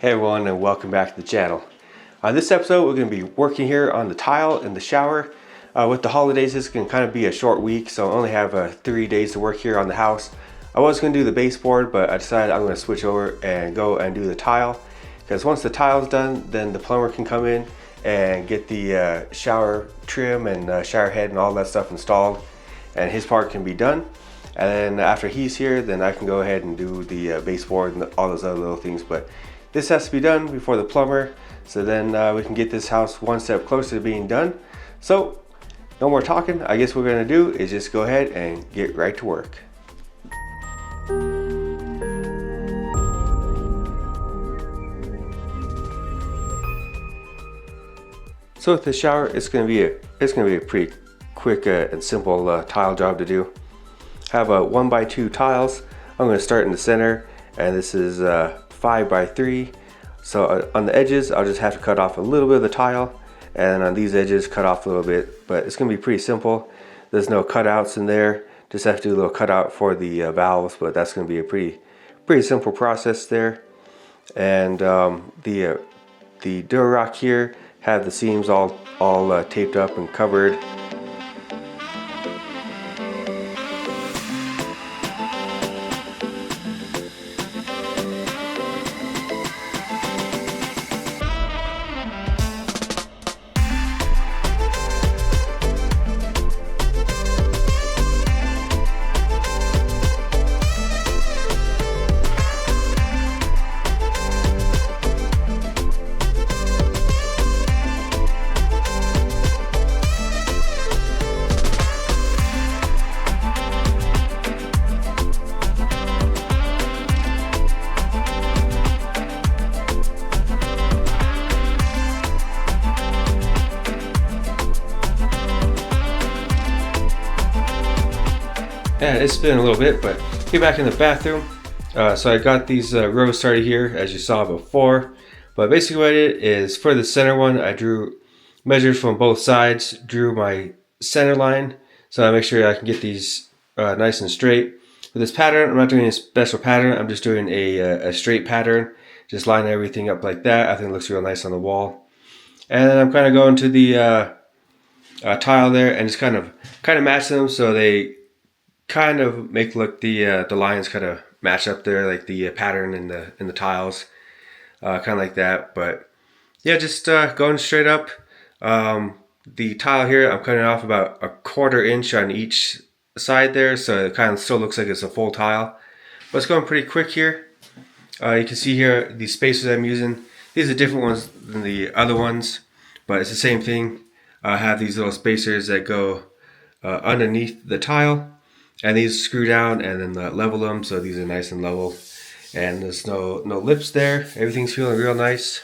Hey everyone, and welcome back to the channel. This episode we're going to be working here on the tile in the shower. With the holidays, this can kind of be a short week, so I only have 3 days to work here on the house. I was going to do the baseboard, but I decided I'm going to switch over and go and do the tile, because once the tile's done, then the plumber can come in and get the shower trim and shower head and all that stuff installed, and his part can be done. And then after he's here, then I can go ahead and do the baseboard and all those other little things. But this has to be done before the plumber, so then we can get this house one step closer to being done. So no more talking. I guess what we're gonna do is just go ahead and get right to work. So with the shower, it's gonna be a pretty quick and simple tile job to do. I have 1x2 tiles. I'm gonna start in the center, and this is 5x3. So on the edges, I'll just have to cut off a little bit of the tile, and on these edges, cut off a little bit. But it's gonna be pretty simple. There's no cutouts in there. Just have to do a little cutout for the valves, but that's gonna be a pretty simple process there. And the Durarock here have the seams all taped up and covered. Yeah, it's been a little bit, but get back in the bathroom. So I got these rows started here, as you saw before. But basically what I did is, for the center one, I drew measures from both sides, drew my center line, so I make sure I can get these nice and straight. For this pattern, I'm not doing a special pattern, I'm just doing a straight pattern. Just line everything up like that. I think it looks real nice on the wall. And then I'm kind of going to the tile there and just kind of match them so they kind of make look the lines kind of match up there, like the pattern in the tiles, kind of like that. But yeah, just going straight up. The tile here, I'm cutting off about 1/4 inch on each side there, so it kind of still looks like it's a full tile. But it's going pretty quick here. You can see here the spacers I'm using. These are different ones than the other ones, but it's the same thing. I have these little spacers that go underneath the tile, and these screw down and then level them, so these are nice and level. And there's no lips there. Everything's feeling real nice.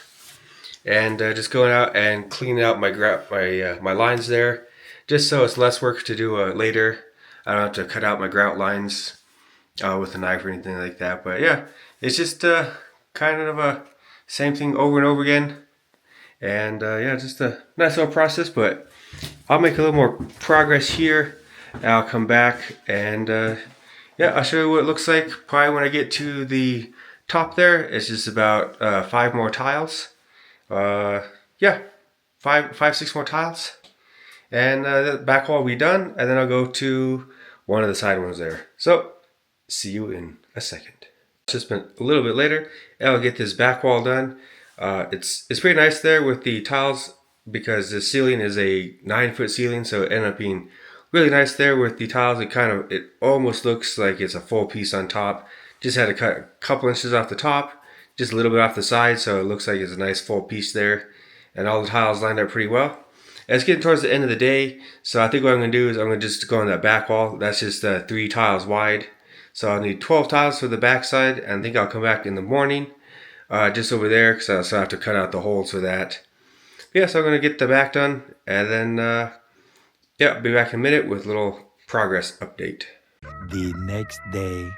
And just going out and cleaning out my lines there, just so it's less work to do later. I don't have to cut out my grout lines with a knife or anything like that. But yeah, it's just kind of a same thing over and over again. And yeah, just a nice little process. But I'll make a little more progress here. I'll come back and yeah, I'll show you what it looks like probably when I get to the top there. It's just about 5 more tiles. Yeah, 6 more tiles. And the back wall will be done, and then I'll go to one of the side ones there. So, see you in a second. It's just been a little bit later, and I'll get this back wall done. It's pretty nice there with the tiles, because the ceiling is a 9-foot ceiling, so it ended up being really nice there with the tiles. It almost looks like it's a full piece on top. Just had to cut a couple inches off the top, just a little bit off the side, so it looks like it's a nice full piece there. And all the tiles lined up pretty well. And it's getting towards the end of the day, so I think what I'm going to do is I'm going to just go on that back wall. That's just 3 tiles wide. So I'll need 12 tiles for the back side, and I think I'll come back in the morning just over there, because I still have to cut out the holes for that. But yeah, so I'm going to get the back done, and then yeah, I'll be back in a minute with a little progress update. The next day.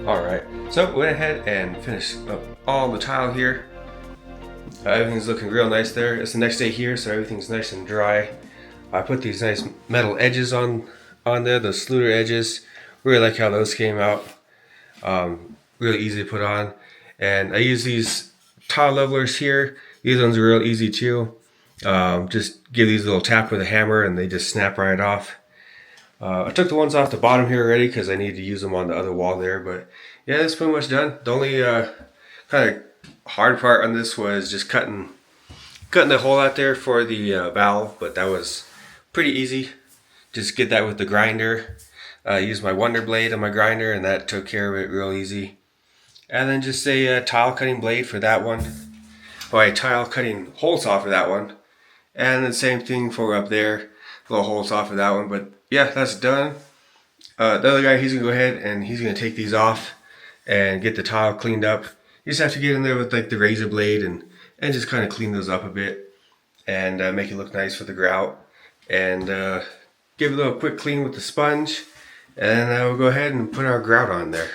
Alright, so went ahead and finished up all the tile here. Everything's looking real nice there. It's the next day here, so everything's nice and dry. I put these nice metal edges on there, those Sluter edges. Really like how those came out. Really easy to put on. And I use these tile levelers here. These ones are real easy too. Just give these a little tap with a hammer and they just snap right off. I took the ones off the bottom here already because I need to use them on the other wall there. But yeah, that's pretty much done. The only kind of hard part on this was just cutting the hole out there for the valve. But that was pretty easy. Just get that with the grinder. Use my Wonder Blade on my grinder and that took care of it real easy. And then just a tile cutting blade for that one. Or a tile cutting hole saw for that one. And the same thing for up there. Little hole saw for that one. But yeah, that's done. The other guy, he's gonna go ahead and he's gonna take these off and get the tile cleaned up. You just have to get in there with like the razor blade and just kind of clean those up a bit and make it look nice for the grout. And give it a little quick clean with the sponge. And we'll go ahead and put our grout on there.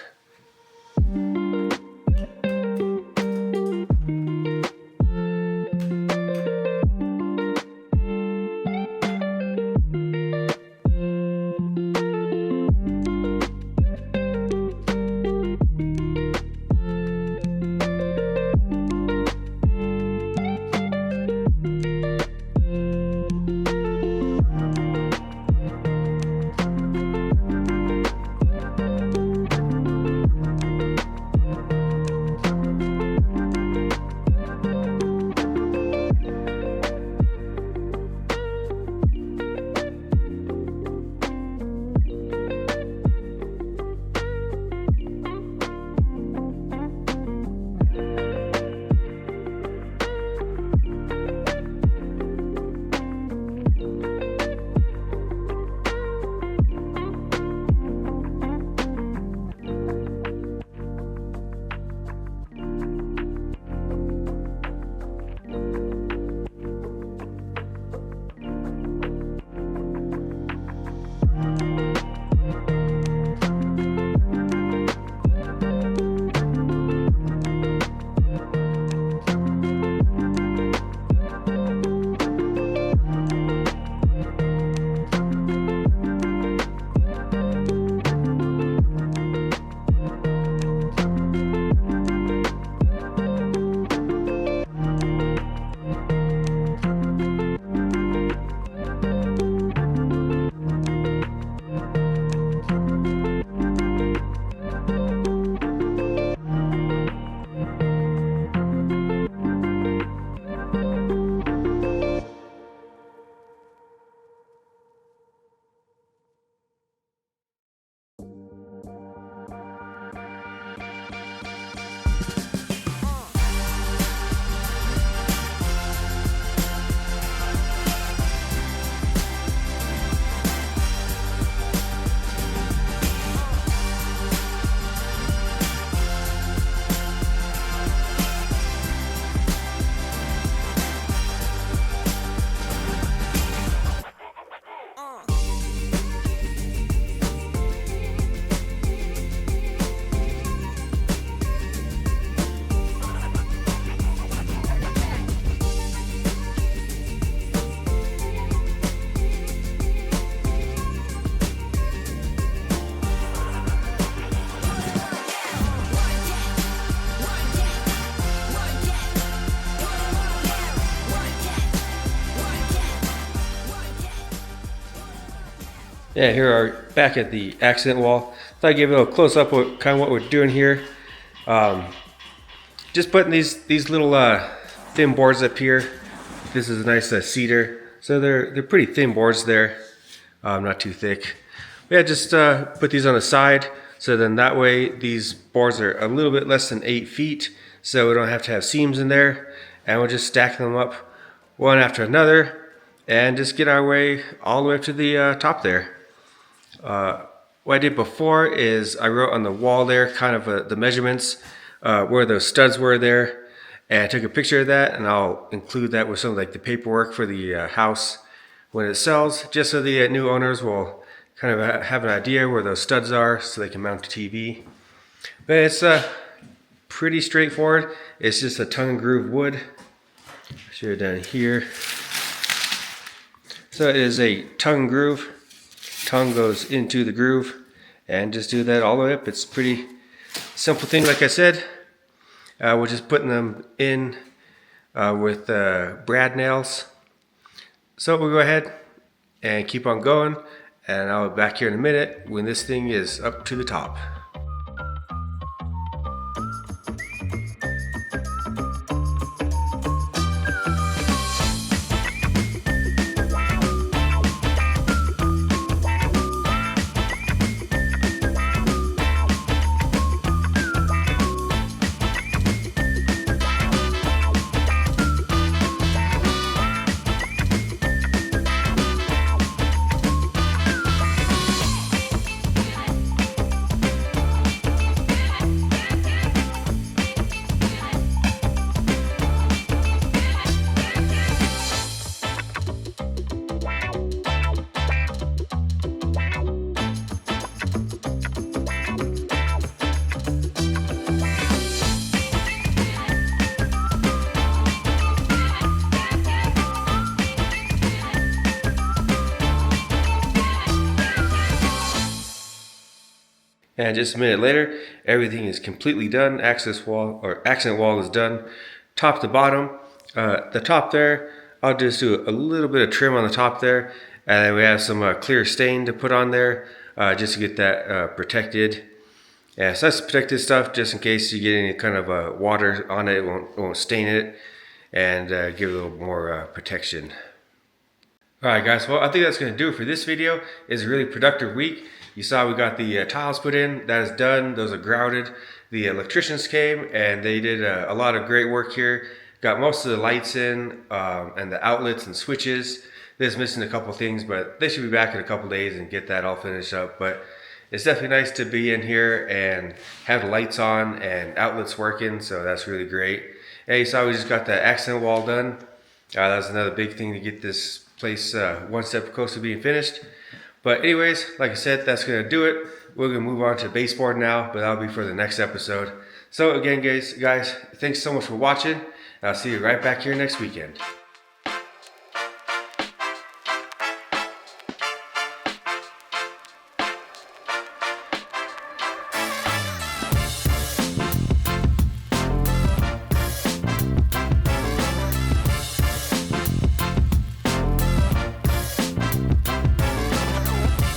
Yeah, here are back at the accent wall. Thought I'd give you a little close up of kind of what we're doing here. Just putting these little thin boards up here. This is a nice cedar, so they're pretty thin boards there, not too thick. Yeah, just put these on the side, so then that way these boards are a little bit less than 8 feet, so we don't have to have seams in there, and we'll just stack them up one after another, and just get our way all the way up to the top there. What I did before is I wrote on the wall there kind of the measurements where those studs were there, and I took a picture of that, and I'll include that with some of like the paperwork for the house when it sells, just so the new owners will kind of have an idea where those studs are so they can mount the TV. But it's pretty straightforward. It's just a tongue and groove wood. Should have done here. So it is a tongue groove. Tongue goes into the groove, and just do that all the way up. It's pretty simple thing, like I said. We're just putting them in with brad nails. So we'll go ahead and keep on going, and I'll be back here in a minute when this thing is up to the top. And just a minute later, everything is completely done. Accent wall is done, top to bottom. The top there, I'll just do a little bit of trim on the top there, and then we have some clear stain to put on there, just to get that protected. Yeah, so that's protected stuff, just in case you get any kind of water on it, it won't stain it, and give it a little more protection. Alright guys, well I think that's going to do it for this video. It's a really productive week. You saw we got the tiles put in, that is done, those are grouted. The electricians came and they did a lot of great work here. Got most of the lights in and the outlets and switches. They're just missing a couple things, but they should be back in a couple days and get that all finished up. But it's definitely nice to be in here and have the lights on and outlets working, so that's really great. And you saw we just got the accent wall done. That's another big thing to get this place one step closer to being finished. But anyways, like I said, that's going to do it. We're going to move on to baseboard now, but that'll be for the next episode. So again, guys, thanks so much for watching. I'll see you right back here next weekend.